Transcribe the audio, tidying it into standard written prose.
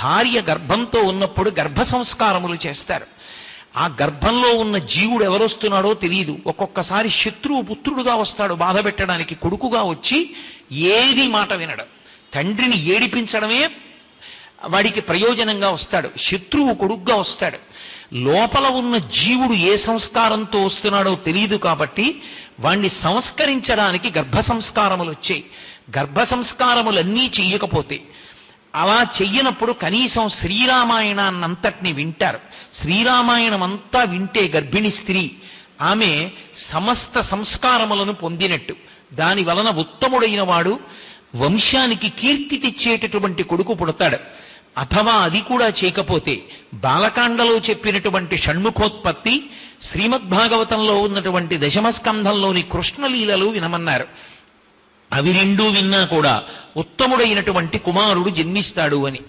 భార్య గర్భంతో ఉన్నప్పుడు గర్భ సంస్కారములు చేస్తారు. ఆ గర్భంలో ఉన్న జీవుడు ఎవరొస్తున్నాడో తెలియదు. ఒక్కొక్కసారి శత్రువు పుత్రుడుగా వస్తాడు బాధ పెట్టడానికి, కొడుకుగా వచ్చి ఏది మాట వినడు. తండ్రిని ఏడిపించడమే వాడికి ప్రయోజనంగా వస్తాడు. శత్రువు కొడుకుగా వస్తాడు. లోపల ఉన్న జీవుడు ఏ సంస్కారంతో వస్తున్నాడో తెలియదు కాబట్టి వాణ్ణి సంస్కరించడానికి గర్భ సంస్కారములు వచ్చాయి. గర్భ సంస్కారములన్నీ చెయ్యకపోతే, అలా చెయ్యనప్పుడు కనీసం శ్రీరామాయణాన్నంతటిని వింటారు. శ్రీరామాయణం అంతా వింటే గర్భిణి స్త్రీ ఆమె సమస్త సంస్కారములను పొందినట్టు. దాని వలన ఉత్తముడైన వాడు వంశానికి కీర్తి తెచ్చేటటువంటి కొడుకు పుడతాడు. అథవా అది కూడా చేయకపోతే బాలకాండలో చెప్పినటువంటి షణ్ముఖోత్పత్తి, శ్రీమద్భాగవతంలో ఉన్నటువంటి దశమస్కంధంలోని కృష్ణలీలలు వినమన్నారు. అవి రెండూ విన్నా కూడా ఉత్తముడైనటువంటి కుమారుడు జన్మిస్తాడు అని.